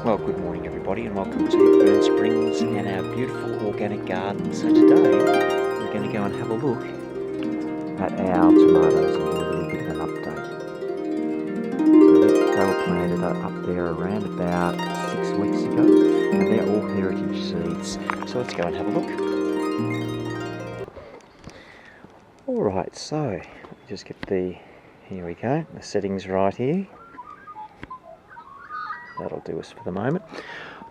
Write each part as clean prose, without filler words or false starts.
Well, good morning everybody and welcome to Hepburn Springs and our beautiful organic garden. So today we're going to go and have a look at our tomatoes and do a little bit of an update. So they were planted up there around about 6 weeks ago and they're all heritage seeds. So let's go and have a look. Alright, so let me just get here we go, the settings right here. That'll do us for the moment.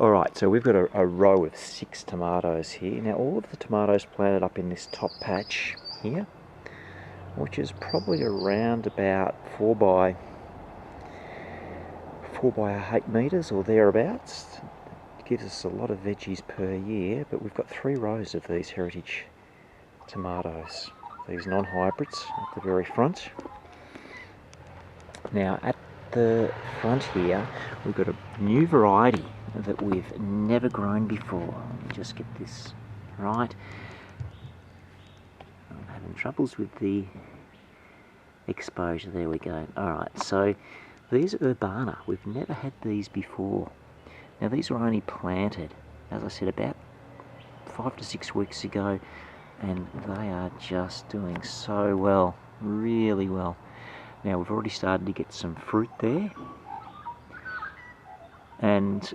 Alright, so we've got a row of 6 tomatoes here. Now all of the tomatoes planted up in this top patch here, which is probably around about 4 by 8 metres or thereabouts. It gives us a lot of veggies per year, but we've got 3 rows of these heritage tomatoes. These non-hybrids at the very front. Now at the front here we've got a new variety that we've never grown before. Let me just get this right. I'm having troubles with the exposure. There we go. Alright, so these are Urbana. We've never had these before. Now these were only planted, as I said, about 5 to 6 weeks ago, and they are just doing so well, really well. Now we've already started to get some fruit there, and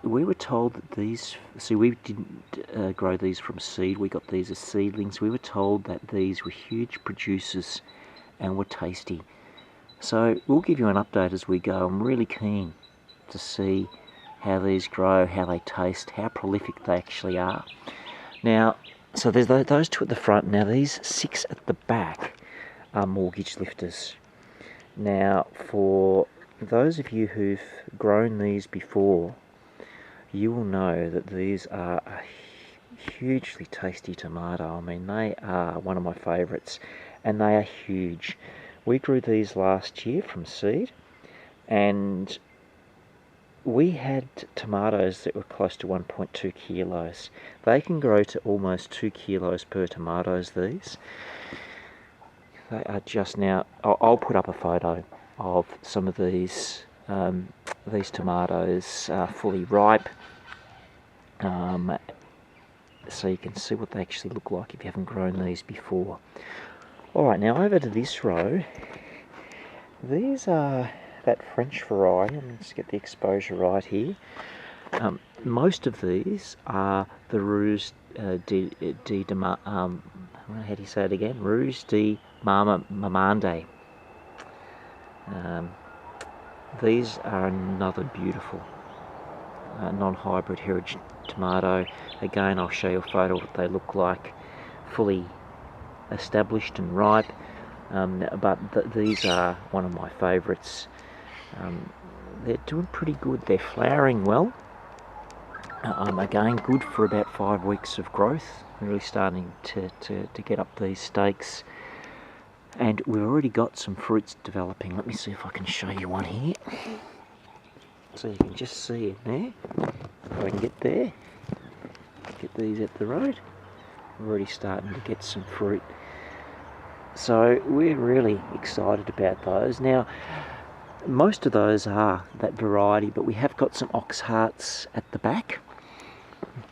we were told that these, see, we didn't grow these from seed, we got these as seedlings. We were told that these were huge producers and were tasty. So we'll give you an update as we go. I'm really keen to see how these grow, how they taste, how prolific they actually are. Now, so there's those 2 at the front. Now these 6 at the back are mortgage lifters. Now for those of you who've grown these before, you will know that these are a hugely tasty tomato. I mean, they are one of my favourites and they are huge. We grew these last year from seed and we had tomatoes that were close to 1.2 kilos. They can grow to almost 2 kilos per tomatoes, these. They are just now, I'll put up a photo of some of these tomatoes fully ripe, so you can see what they actually look like if you haven't grown these before. Alright, now over to this row. These are that French variety. Let me just get the exposure right here. Most of these are the Ruse how do you say it again? Ruse de Mamande. These are another beautiful non-hybrid heritage tomato. Again, I'll show you a photo of what they look like, fully established and ripe. But these are one of my favourites. They're doing pretty good. They're flowering well. Again, good for about 5 weeks of growth. Really starting to get up these stakes. And we've already got some fruits developing. Let me see if I can show you one here. So you can just see it there. If I can get there. Get these at the road. We're already starting to get some fruit. So we're really excited about those. Now, most of those are that variety, but we have got some ox hearts at the back.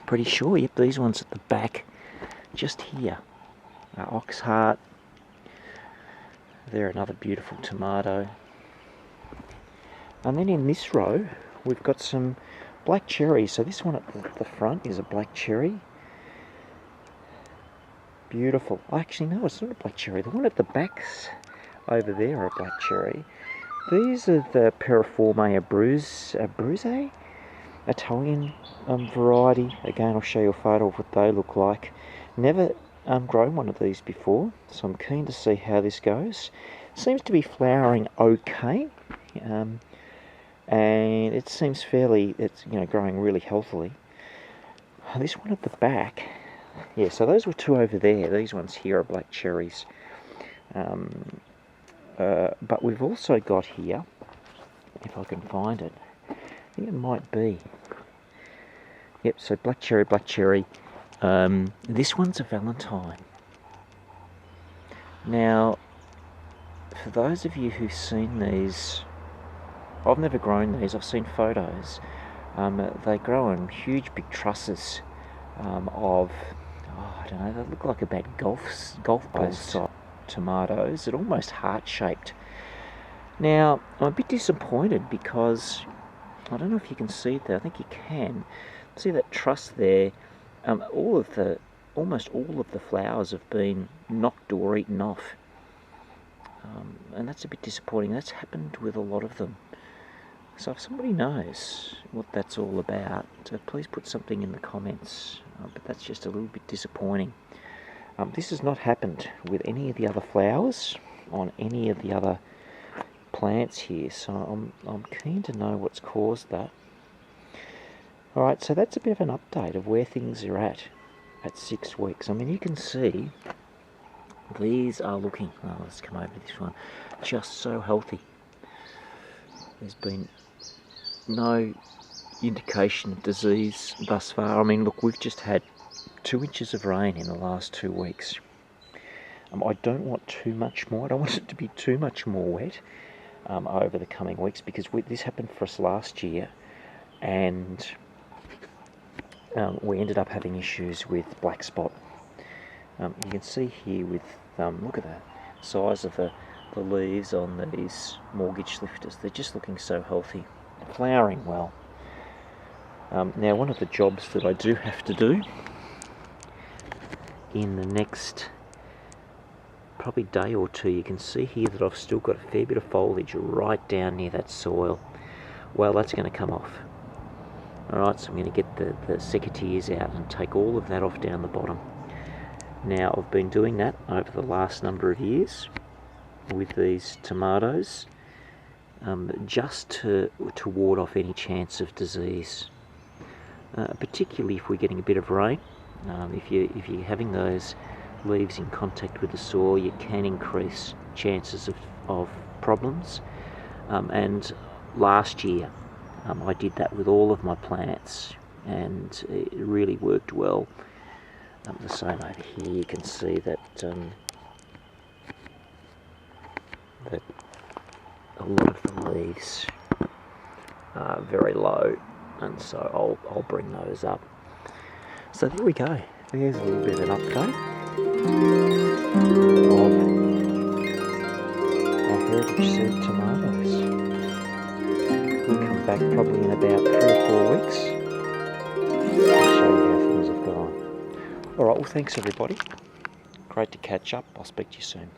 Pretty sure, yep, these ones at the back, just here, ox heart. They're another beautiful tomato. And then in this row, we've got some black cherries. So this one at the front is a black cherry. Beautiful. Actually, no, it's not a black cherry. The one at the backs over there are a black cherry. These are the Periforme Abruzze, Italian variety. Again, I'll show you a photo of what they look like. Never grown one of these before, so I'm keen to see how this goes. Seems to be flowering okay, and it seems it's growing really healthily. This one at the back, yeah, so those were 2 over there. These ones here are black cherries. But we've also got here, if I can find it, I think it might be. Yep, so black cherry. This one's a Valentine. Now, for those of you who've seen these, I've never grown these, I've seen photos. They grow in huge big trusses of, I don't know, they look like about golf ball size tomatoes. They're almost heart-shaped. Now, I'm a bit disappointed because, I don't know if you can see it there, I think you can. See that truss there? Almost all of the flowers have been knocked or eaten off. And that's a bit disappointing. That's happened with a lot of them. So if somebody knows what that's all about, please put something in the comments. But that's just a little bit disappointing. This has not happened with any of the other flowers on any of the other plants here, so I'm keen to know what's caused that. Alright, so that's a bit of an update of where things are at 6 weeks. I mean, you can see these are looking, let's come over this one, just so healthy. There's been no indication of disease thus far. I mean, look, we've just had 2 inches of rain in the last 2 weeks. I don't want too much more. I don't want it to be too much more wet over the coming weeks, because this happened for us last year, and we ended up having issues with black spot. You can see here with, look at the size of the leaves on these mortgage lifters. They're just looking so healthy, flowering well. Now, one of the jobs that I do have to do in the next probably day or two, you can see here that I've still got a fair bit of foliage right down near that soil. Well, that's going to come off. Alright, so I'm going to get the secateurs out and take all of that off down the bottom. Now, I've been doing that over the last number of years with these tomatoes, just to ward off any chance of disease. Particularly if we're getting a bit of rain. If you're having those leaves in contact with the soil, you can increase chances of problems. And last year I did that with all of my plants, and it really worked well. The same over here, you can see that that a lot of the leaves are very low, and so I'll bring those up. So there we go. There's a little bit of an update of our heritage seed tomatoes. We'll come back probably in about 3 or 4 weeks and show you how things have gone. Alright, well, thanks everybody. Great to catch up. I'll speak to you soon.